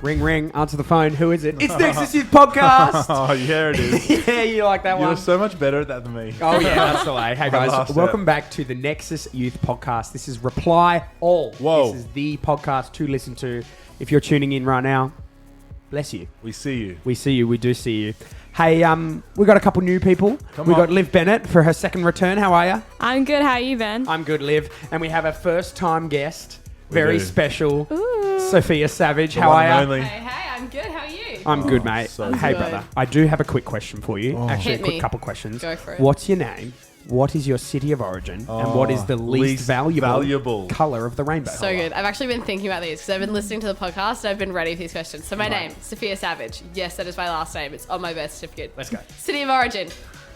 Ring, ring. Answer the phone. Who is it? It's Nexus Youth Podcast. Oh, yeah, it is. Yeah, you like that one? You're so much better at that than me. Oh, yeah, that's the way. Hey, guys, lost welcome it. back to the Nexus Youth Podcast. This is Reply All. Whoa. This is the podcast to listen to. If you're tuning in right now, bless you. We see you. We see you. We do see you. Hey, we got a couple new people. Come We on. got Liv Bennett for her second return. How are you? I'm good. How are you, Ben? I'm good, Liv. And we have a first-time guest, We very do. special, Ooh. Sophia Savage. The How one and are you? only. Hey, I'm good. How are you? I'm good, mate. so Hey, good. brother. I do have a quick question for you. Oh. Actually, Hit a quick me. couple questions. Go for it. What's your name? What is your city of origin? And what is the least valuable color of the rainbow? So good. I've actually been thinking about these because I've been listening to the podcast and I've been ready for these questions. So my name, Sophia Savage. Yes, that is my last name. It's on my birth certificate. Let's go. City of origin,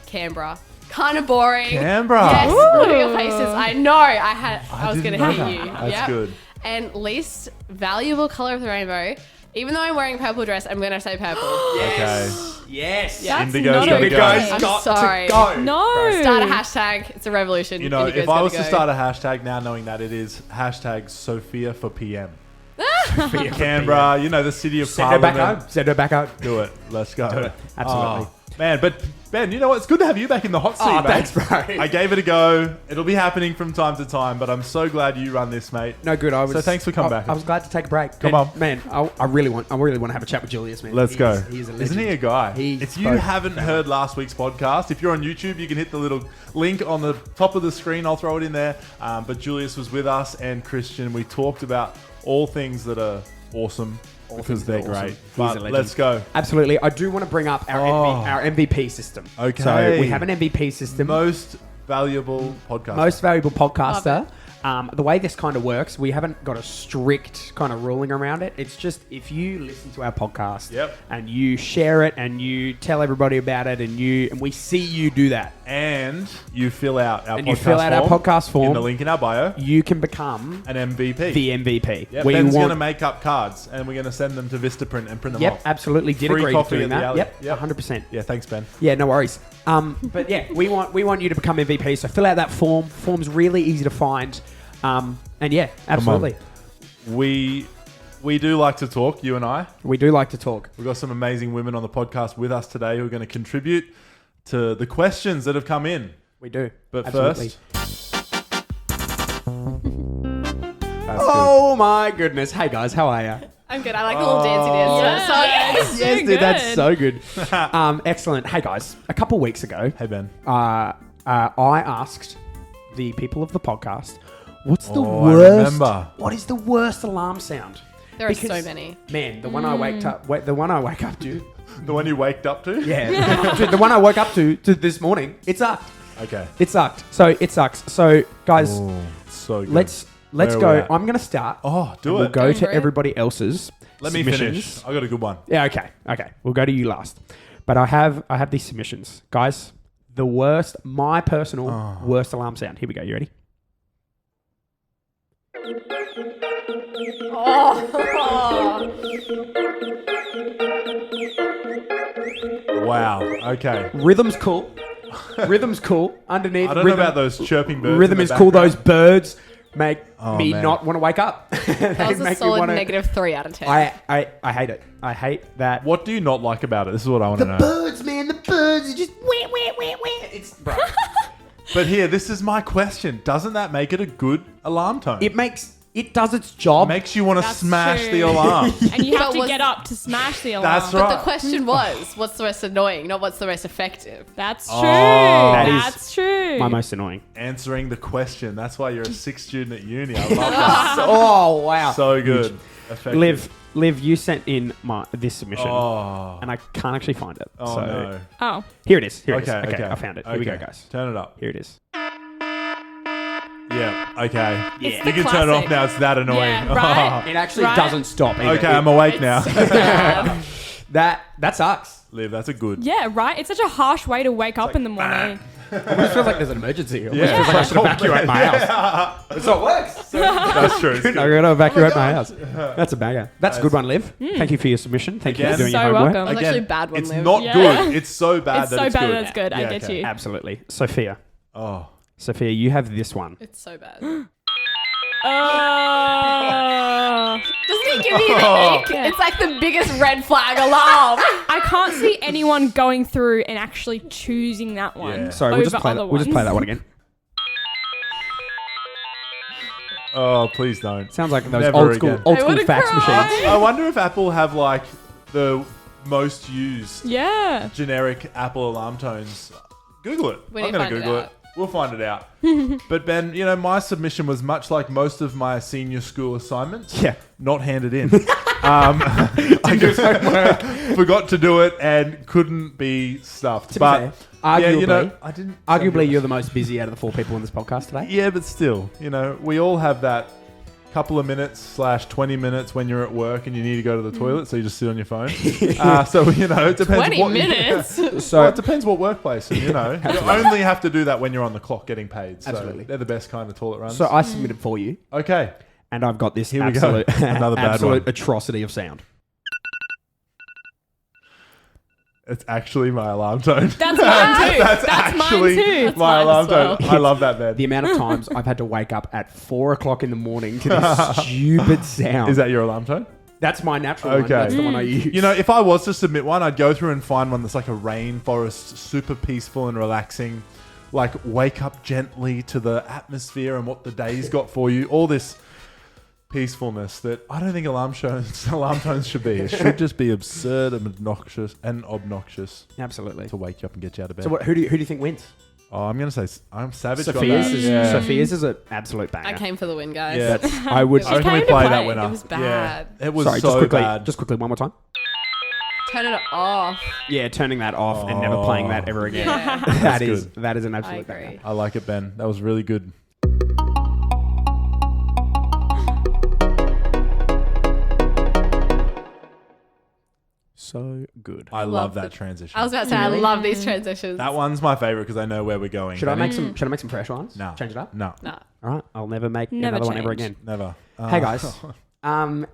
Canberra. Kind of boring. Canberra. Yes, Ooh. look at your faces. I know. I was going didn't to know hit that. you. That's Yep. good. And least valuable color of the rainbow. Even though I'm wearing purple dress, I'm going to say purple. Yes. Yes. Yeah. That's Indigo's not gotta a go. Indigo's I'm got sorry. to go. No. Start a hashtag. It's a revolution. You know, Indigo's if I was gotta to go. start a hashtag now, knowing that it is hashtag Sophia for PM. Sophia for Canberra, you know, the city of Send her back Parliament. home. Send her back home. Do it. Let's go. Do it. Absolutely. Oh, man, but Ben, you know what? It's good to have you back in the hot seat, Oh, mate. thanks, bro. I gave it a go. It'll be happening from time to time, but I'm so glad you run this, mate. No good. So thanks for coming back. I was glad to take a break. Come And, on. man. I really want to have a chat with Julius, man. Let's go. He's a legend. Isn't he a guy? He if you spoke haven't that heard last week's podcast, if you're on YouTube, you can hit the little link on the top of the screen. I'll throw it in there. But Julius was with us and Christian. We talked about all things that are awesome because they're things that are great. awesome. He's a But legend. let's go. Absolutely. I do want to bring up our MVP system. Okay. So we have an MVP system. Most valuable podcast. Most valuable podcaster. Love The way this kind of works, we haven't got a strict kind of ruling around it. It's just if you listen to our podcast Yep. and you share it and you tell everybody about it and we see you do that, And you fill out our And podcast you fill out our podcast form. in the link in our bio. you can become An MVP. the MVP. Yep, Ben's going to make up cards and we're going to send them to Vistaprint and print them Yep, off. absolutely. Did Free agree coffee with doing at the that. alley. Yep, Yep. 100%. Yeah, thanks, Ben. Yeah, no worries. But yeah, we want you to become MVP. So fill out that form. Form's really easy to find. And yeah, absolutely. We do like to talk, you and I. We do like to talk. We've got some amazing women on the podcast with us today who are going to contribute to the questions that have come in. We do. But Absolutely. first, Oh my goodness. Hey guys, how are you? I'm good. I like the little dancey dance. Yeah. So Yes, dude, that's good. so good. Excellent. Hey guys, a couple weeks ago, Hey, Ben. I asked the people of the podcast, what's the Oh, I worst? remember. What is the worst alarm sound? there are Because- so many. Man, the one I wake up to. The one you waked up to? Yeah, dude, the one I woke up to this morning. It sucked. Okay. It sucked. So it sucks. So guys, Oh, so good. let's Where are we go. at? I'm gonna start. Oh, do and We'll it. go Go to for it. everybody else's. Let me submissions. finish. I got a good one. Yeah. Okay. We'll go to you last. But I have these submissions, guys. The worst, my personal worst alarm sound. Here we go. You ready? Wow. Okay. Rhythm's cool. Rhythm's cool. Underneath. I don't rhythm, know about those chirping birds. Rhythm in is the cool. background. Those birds make me man. not want to wake up. That was a solid negative 3 out of 10. I hate it. I hate that. What do you not like about it? This is what I want to know. birds, man. The birds are just wah, wah, wah, wah. It's bro. But here, this is my question. Doesn't that make it a good alarm tone? It does its job. makes you want to That's smash true. the alarm. And you have But to was- get up to smash the alarm. That's but right. the question was, what's the most annoying, not what's the most effective? That's true. That is That's true. My most annoying. Answering the question. That's why you're a 6th student at uni. I love that. Oh wow. So good. Effective. Liv, you sent in this submission, Oh. and I can't actually find it. Oh, so no. Oh. here it is. Here it is. Okay, Okay, okay. I found it. Here we go, Okay. guys. Turn it up. Here it is. Yeah. Okay. It's You the can turn it off classic. now. It's that annoying. Yeah, right? It actually Right. doesn't stop. Either. Okay, I'm awake now. That sucks. Liv, that's a good. Yeah, right? It's such a harsh way to wake up in the morning. It almost feels like there's an emergency. It almost Yeah. feels like I should evacuate my house. So it works. That's true. It's I'm good. going to evacuate my house. That's a banger. That's a good one, Liv. Thank you for your submission. Thank you Again, for doing so your homework. welcome. That was actually a bad one, it's Liv. not Yeah. good. It's so bad It's that so it's bad good. that it's good. I Yeah, get okay. you. Absolutely. Sophia. Oh. Sophia, you have this one. It's so bad. Oh. Doesn't he give you the ick. It's like the biggest red flag alarm. I can't see anyone going through and actually choosing that one. Yeah. Sorry, we'll just over play other that. We'll just play ones. that one again. Oh, please don't. Sounds like those Never old school again. old I school wanna fax cry. machines. I wonder if Apple have like the most used Yeah. generic Apple alarm tones. Google it. We I'm need to going to find it Google out. it. We'll find it out. But Ben, my submission was much like most of my senior school assignments. Yeah. Not handed in. I just forgot to do it and couldn't be stuffed. To be but fair, arguably, I didn't. arguably you're the most busy out of the 4 people on this podcast today. Yeah, but still, we all have that couple of minutes / 20 minutes when you're at work and you need to go to the toilet, so you just sit on your phone. So it depends. 20 what minutes. So Well, it depends what workplace, and you only have to do that when you're on the clock getting paid. So Absolutely. they're the best kind of toilet runs. so I submitted for you, Okay, and I've got this Here we go. absolute, Another bad absolute one. atrocity of sound. it's actually my alarm tone. That's mine too. That's actually mine too. That's my mine alarm as well. tone. I love that, man. The amount of times I've had to wake up at 4 o'clock in the morning to this stupid sound. Is that your alarm tone? That's my natural one. Okay. That's the one I use. If I was to submit one, I'd go through and find one that's like a rainforest, super peaceful and relaxing. Like, wake up gently to the atmosphere and what the day's got for you. All this peacefulness that I don't think alarm tones should be. It should just be absurd and obnoxious Absolutely. to wake you up and get you out of bed. So who do you think wins? Oh, I'm going to say I'm savage. Sophia's on that. is, Yeah. Sophia's is an absolute banger. I came for the win, guys. Yeah. I would. I reckon we came to play play. that winner. It was bad. Yeah. It was Sorry, so bad. just quickly, one more time. Turn it off. Yeah, turning that off and never playing that ever again. Yeah. that is good. that is an I absolute agree. banger. I like it, Ben. That was really good. So good. I love Love that the- transition. I was about to say, I love these transitions. That one's my favorite because I know where we're going. Should I make some fresh ones? No. Change it up. No. Nah. All right. I'll never make Never another one ever change. again. Never. Hey guys.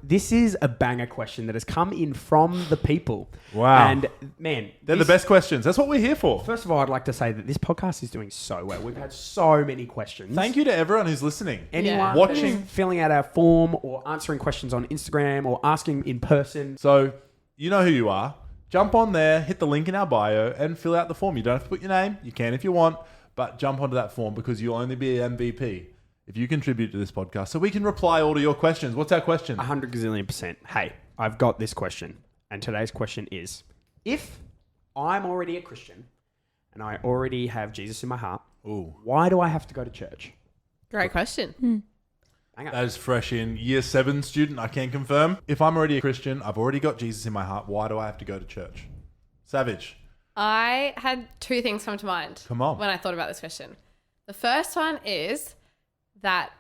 This is a banger question that has come in from the people. Wow. And man, They're the best questions. That's what we're here for. First of all, I'd like to say that this podcast is doing so well. We've had so many questions. Thank you to everyone who's listening. Anyone Yeah. Watching. who's filling out our form or answering questions on Instagram or asking in person. So, you know who you are. Jump on there, hit the link in our bio, and fill out the form. You don't have to put your name. You can if you want, but jump onto that form because you'll only be an MVP if you contribute to this podcast. So we can reply all to your questions. What's our question? 100 gazillion%. Hey, I've got this question. And today's question is, if I'm already a Christian and I already have Jesus in my heart, Ooh. why do I have to go to church? Great question. Hang on. That is fresh in year 7 student. I can confirm. If I'm already a Christian, I've already got Jesus in my heart. Why do I have to go to church? Savage. I had 2 things come to mind. Come on. When I thought about this question. The first one is that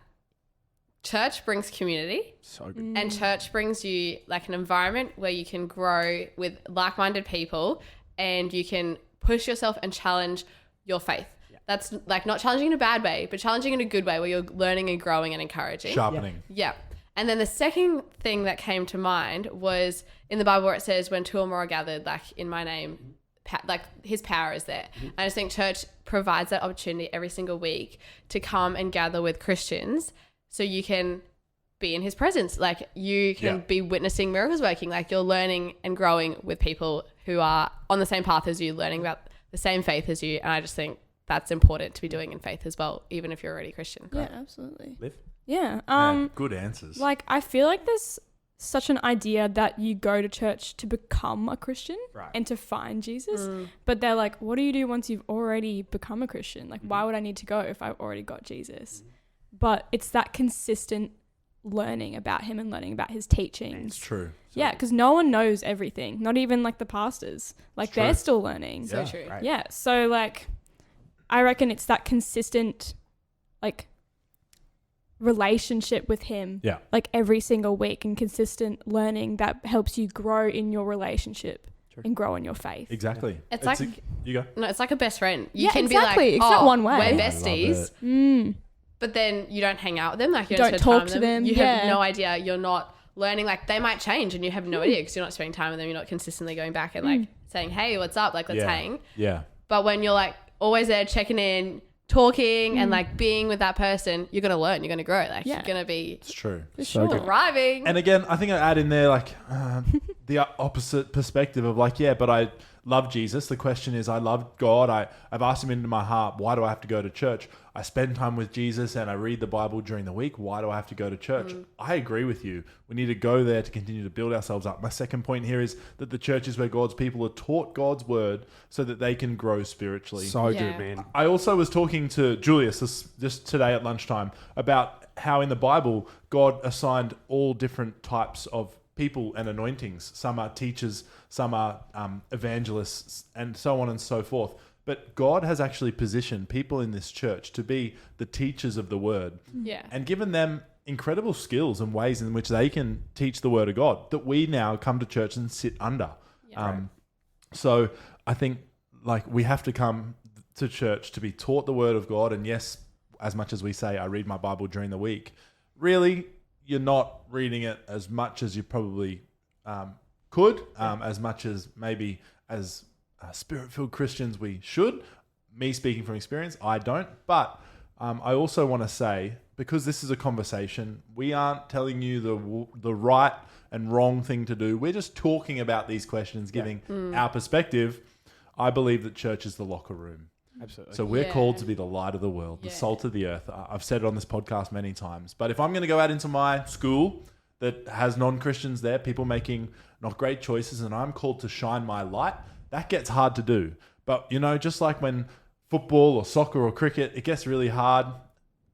church brings community. So good. And church brings you like an environment where you can grow with like-minded people and you can push yourself and challenge your faith. That's like not challenging in a bad way, but challenging in a good way where you're learning and growing and encouraging. Sharpening. Yeah. And then the second thing that came to mind was in the Bible where it says when 2 or more are gathered, like in my name, like his power is there. I just think church provides that opportunity every single week to come and gather with Christians so you can be in his presence. Like you can be witnessing miracles working, like you're learning and growing with people who are on the same path as you, learning about the same faith as you. And I just think that's important to be doing in faith as well, even if you're already Christian. Yeah, absolutely. Liv? Yeah. Man, good answers. Like I feel like there's such an idea that you go to church to become a Christian and to find Jesus. But they're like, what do you do once you've already become a Christian? Like, why would I need to go if I've already got Jesus? But it's that consistent learning about him and learning about his teachings. It's true. Yeah, because no one knows everything. Not even like the pastors. Like they're still learning. So true. Right. Yeah. So like, I reckon it's that consistent, like, relationship with him. Yeah. Like every single week and consistent learning that helps you grow in your relationship and grow in your faith. Exactly. It's like- you go. No, it's like a best friend. You Yeah, can exactly. be It's like, not one way. we're I love besties, it. but then you don't hang out with them. Like you Don't spend talk time to with them, You yeah. have no idea. You're not learning. Like they might change and you have no idea because you're not spending time with them. You're not consistently going back and like saying, hey, what's up? Like let's hang. Yeah. But when you're like always there checking in, talking and like being with that person, you're going to learn, you're going to grow. Like you're going to be It's true. So good. thriving. And again, I think I add in there like the opposite perspective of like, yeah, but I love Jesus. The question is, I love God. I've asked him into my heart. Why do I have to go to church? I spend time with Jesus and I read the Bible during the week. Why do I have to go to church? I agree with you. We need to go there to continue to build ourselves up. My second point here is that the church is where God's people are taught God's word so that they can grow spiritually. So good, man. I also was talking to Julius just today at lunchtime about how in the Bible, God assigned all different types of people and anointings. Some are teachers, some are evangelists, and so on and so forth. But God has actually positioned people in this church to be the teachers of the word. Yeah. And given them incredible skills and ways in which they can teach the word of God that we now come to church and sit under. So I think like we have to come to church to be taught the word of God. And yes, as much as we say, I read my Bible during the week, really, you're not reading it as much as you probably could, as much as maybe as spirit-filled Christians we should. Me speaking from experience, I don't. But I also want to say, because this is a conversation, we aren't telling you the right and wrong thing to do. We're just talking about these questions, giving our perspective. I believe that church is the locker room. Absolutely. So we're called to be the light of the world, the salt of the earth. I've said it on this podcast many times. But if I'm going to go out into my school that has non-Christians there, people making not great choices, and I'm called to shine my light, that gets hard to do. But, you know, just like when football or soccer or cricket, it gets really hard.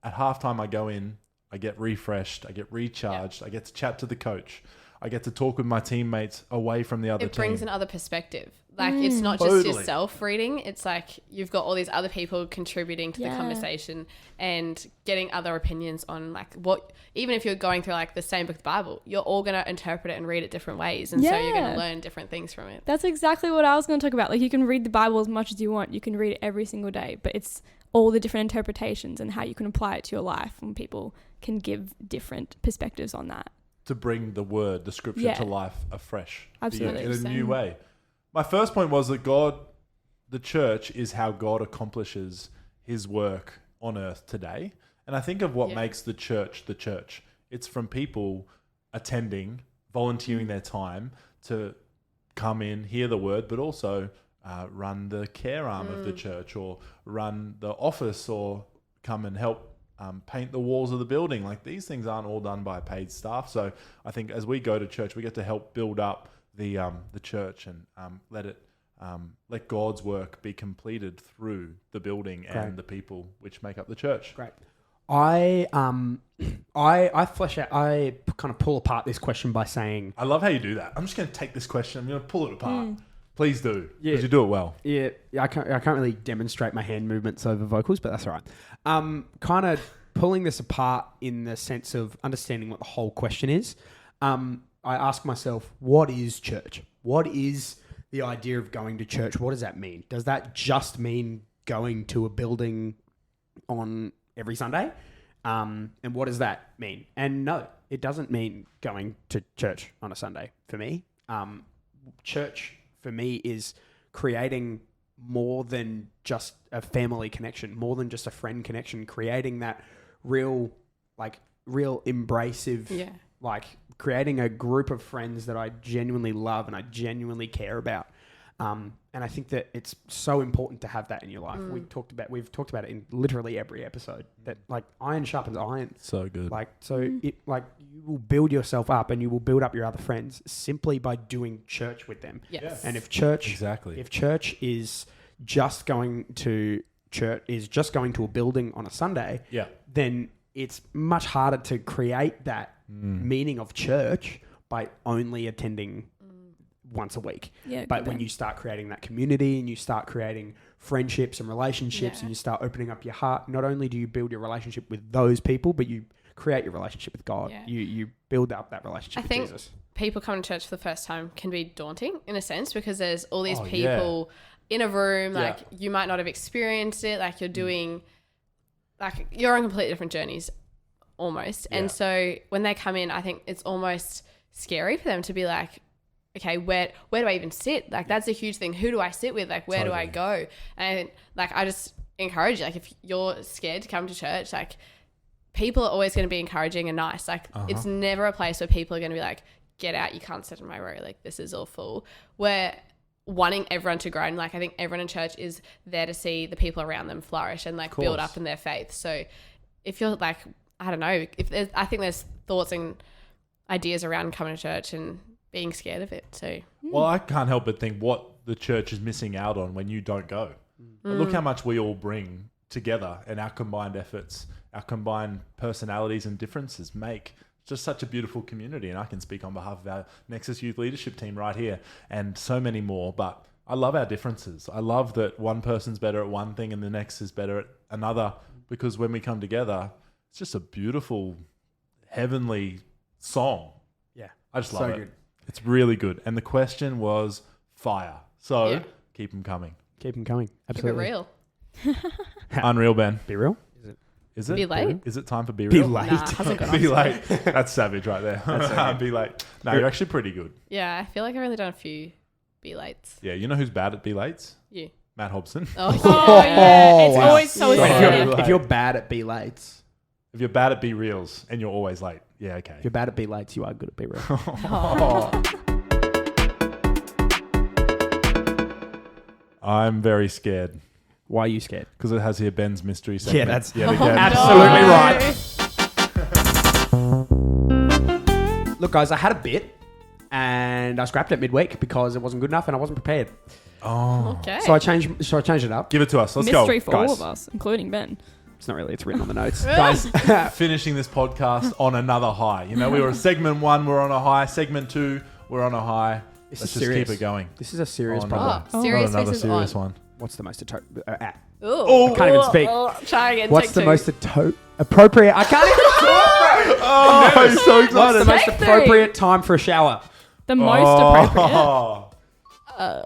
At halftime, I go in, I get refreshed, I get recharged, I get to chat to the coach, I get to talk with my teammates away from the other team. It brings another perspective. Like it's not just yourself reading. It's like you've got all these other people contributing to the conversation and getting other opinions on like what, even if you're going through like the same book of the Bible, you're all going to interpret it and read it different ways. And so you're going to learn different things from it. That's exactly what I was going to talk about. Like you can read the Bible as much as you want. You can read it every single day, but it's all the different interpretations and how you can apply it to your life, and people can give different perspectives on that. To bring the word, the scripture to life afresh. Absolutely. In a new way. My first point was that the church is how God accomplishes his work on earth today. And I think of what makes the church. It's from people attending, volunteering their time to come in, hear the word, but also run the care arm of the church, or run the office, or come and help paint the walls of the building. Like these things aren't all done by paid staff. So I think as we go to church, we get to help build up the church and let God's work be completed through the building and the people which make up the church. Great. I flesh out. I kind of pull apart this question by saying, I love how you do that. I'm just going to take this question. I'm going to pull it apart. Please do, because you do it well. Yeah, I can't really demonstrate my hand movements over vocals, but that's all right. Kind of pulling this apart in the sense of understanding what the whole question is. I ask myself, what is church? What is the idea of going to church? What does that mean? Does that just mean going to a building on every Sunday? And what does that mean? And no, it doesn't mean going to church on a Sunday for me. Church for me is creating more than just a family connection, more than just a friend connection, creating that real embracive, like creating a group of friends that I genuinely love and I genuinely care about. And I think that it's so important to have that in your life. We've talked about it in literally every episode, that like iron sharpens iron. So good. You will build yourself up and you will build up your other friends simply by doing church with them. Yes. And if church is just going to a building on a Sunday, then it's much harder to create that meaning of church by only attending once a week. But when you start creating that community and you start creating friendships and relationships and you start opening up your heart, not only do you build your relationship with those people, but you create your relationship with God. You build up that relationship with Jesus. People coming to church for the first time can be daunting in a sense, because there's all these people in a room, like you might not have experienced it, like you're doing, like you're on completely different journeys almost. And so when they come in, I think it's almost scary for them to be like, okay, where do I even sit? Like that's a huge thing. Who do I sit with? Like where do I go? And like I just encourage you. Like if you're scared to come to church, like people are always going to be encouraging and nice. Like it's never a place where people are going to be like, get out, you can't sit in my row. Like this is all full. We're wanting everyone to grow. And like, I think everyone in church is there to see the people around them flourish and like build up in their faith. So if you're like, I don't know, I think there's thoughts and ideas around coming to church and being scared of it. So, well, I can't help but think what the church is missing out on when you don't go. But look how much we all bring together, and our combined efforts, our combined personalities and differences make just such a beautiful community. And I can speak on behalf of our Nexus Youth Leadership team right here and so many more. But I love our differences. I love that one person's better at one thing and the next is better at another, because when we come together, it's just a beautiful, heavenly song. Yeah. I just love it. Good. It's really good. And the question was fire. So keep them coming. Keep them coming. keep it Absolutely. real. Unreal, Ben. Be real. Is it? Be late? Is it time for Be Be Real? late. Nah, hasn't got Be on. late. That's savage right there. Be late. No, you're actually pretty good. Yeah, I feel like I've only done a few be lates. Yeah, you know who's bad at Be Lates? You. Matt Hobson. Oh, yeah. Oh, yeah. It's wow. always so So Wait, annoying. late. if you're bad at be late, If you're bad at Be Reals and you're always late, yeah, okay. if you're bad at be late, you are good at be real. I'm very scared Why are you scared? because it has here Ben's mystery segment. Yeah, that's yet again. absolutely right. Look, guys, I had a bit and I scrapped it midweek because it wasn't good enough and I wasn't prepared. Oh, Okay. So I changed it up. give it to us. Let's Mystery go. for all guys. of us, including Ben. It's not really. It's written on the notes, guys. Finishing this podcast on another high. You know, we were segment 1, we're on a high. Segment 2, we're on a high. This Let's is just serious. keep it going. This is a serious Oh, problem. no. Serious Not another faces serious on. one. What's the most Ooh. I can't even speak. Try again. What's take the two. most appropriate? I can't even talk. Oh, he's so What's the excited. most Take three. appropriate time for a shower? The most appropriate. Oh.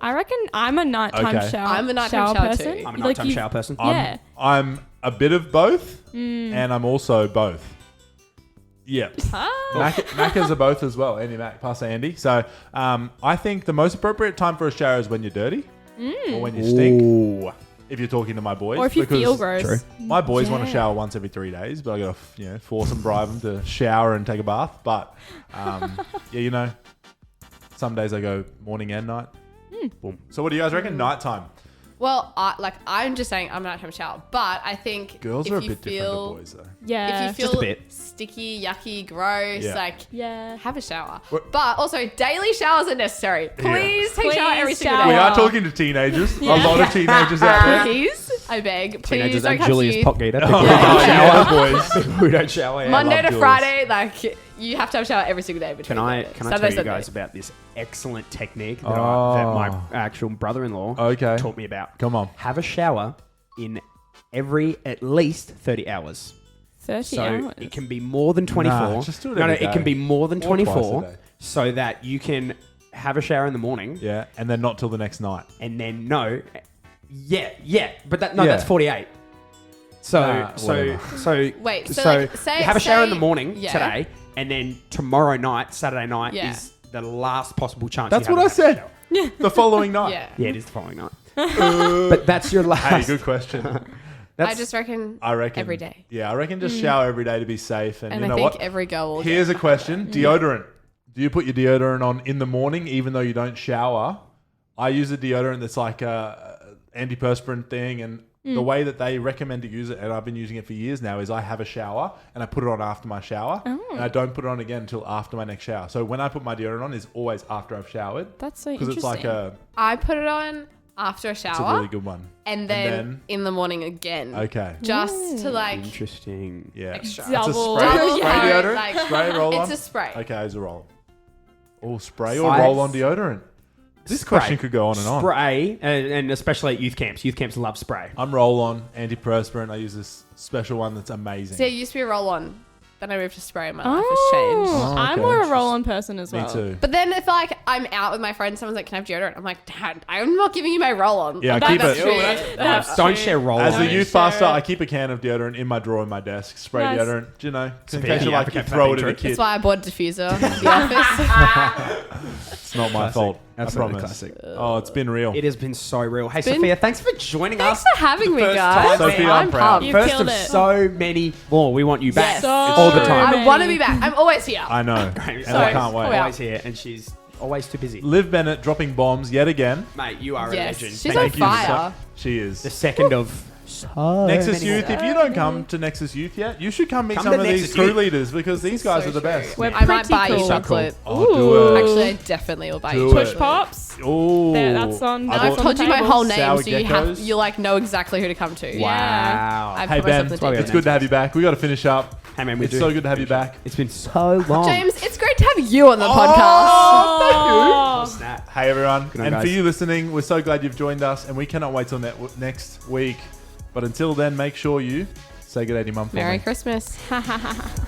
I reckon I'm a nighttime Okay. shower. I'm a nighttime shower person. too. I'm a Like nighttime you- shower person. Yeah. I'm a bit of both, and I'm also both. Yeah. Maccas are both as well. Andy Mac, Pastor Andy. So I think the most appropriate time for a shower is when you're dirty or when you stink. Ooh. If you're talking to my boys. Or if you because feel gross. True. My boys want to Yeah. shower once every 3 days, but I got to force and bribe them to shower and take a bath. But yeah, some days I go morning and night. Boom. So what do you guys reckon? Nighttime. Well, I'm just saying I'm a nighttime shower, but I think Girls if are a you bit different feel, to boys though. Yeah. If you Just a feel bit. sticky, yucky, gross, Yeah. like yeah. have a shower. What- But also daily showers are necessary. Please take a shower Please every single shower. day. We are talking to teenagers. Yeah. A lot of teenagers out there. Please, I beg. Please Teenagers don't and come Julius to you. Potgater. Oh, People who don't yeah, shower. boys. People who don't shower. Yeah. Monday love to Julius. Friday, like you have to have a shower every single day. Between Can I Saturday, tell you Sunday. guys about this excellent technique that, Oh. that my actual brother-in-law Okay. taught me about? Come on. Have a shower in every at least 30 hours. 30 So hours. it can be more than 24. Nah, just do it no, every it can day. be more than Or twice a 24 day. so that you can have a shower in the morning Yeah, and then not till the next night. and then but Yeah. that's 48. So whatever. Wait, so, so like, say you have a shower in say- the morning yeah. today, and then tomorrow night, Saturday night, Yeah. is the last possible chance. That's you what I have to have a said. shower. The following night. Yeah. Yeah, it is the following night. But that's your last. Hey, good question. I just reckon. I reckon every day. Yeah, I reckon just shower every day to be safe. And, And you I know think what? every girl will. Here's a question: deodorant. Do you put your deodorant on in the morning, even though you don't shower? I use a deodorant that's like a antiperspirant thing, and the way that they recommend to use it, and I've been using it for years now, is I have a shower and I put it on after my shower, and I don't put it on again until after my next shower. So when I put my deodorant on, is always after I've showered, That's so because interesting. it's like I put it on after a shower. it's a really good one. and then in the morning again. Okay. Just to like Interesting. Yeah. extra. It's a Double. spray, Double, spray yeah. deodorant. Like, spray roll on. It's a spray. Okay, it's a roll. Oh, spray or Size. roll on deodorant. This Spray. question could go on and on. Spray, and especially at youth camps. Youth camps love spray. I'm roll on antiperspirant. I use this special one that's amazing. So it used to be a roll on. Then I moved to spray and my life has changed. Oh, I'm okay. more a roll-on person as Me well. too. But then if like I'm out with my friends, someone's like, "Can I have deodorant?" I'm like, "Dad, I'm not giving you my roll on." Yeah, I That's keep it. true. That's Don't true. share roll As on. a Don't youth share pastor, it. I keep a can of deodorant in my drawer in my desk. Spray Nice. deodorant, you know, in Sophia, case can you you like you advocate for throw that it at a intro? kid. That's why I bought a diffuser in the office. It's not my Classic. fault. Absolutely promise. classic. Oh, it's been real. It has been so real. Hey, been- Sophia, thanks for joining Thanks us. for having me, First guys. time, Sophia, I'm I'm proud. pumped. You First killed of it. so many more. We want you back. Yes. So all the time. many. I want to be back. I'm always here. I know. Great. And I can't Sorry. wait. Always here, and she's always too busy. Liv Bennett dropping bombs yet again. Mate, you are Yes. a legend. She's Thank on you. fire. She is. The second of so Nexus many Youth, more. if you don't come to Nexus Youth yet, you should come meet Come some to of these Nexus crew Youth. leaders because these guys So are the true. best. We're I might pretty buy you cool. chocolate. Oh, do it. Actually, I definitely will buy you Do chocolate. Push pops. Oh, There, that's on. I And I've bought- told you my whole name, Sour so you geckos. you like know exactly who to come to. Wow. I've Hey put myself Ben, in the why we deep it's have end. good to have you back. We got to finish up. Hey, man, we It's do. so good to have you back. It's been so long. James, it's great to have you on the podcast. Oh, Snap. Hey everyone, Good night, and for guys. you listening, we're so glad you've joined us, and we cannot wait till next week. But until then, make sure you say good day to your mum for Merry me. Christmas. ha ha ha ha.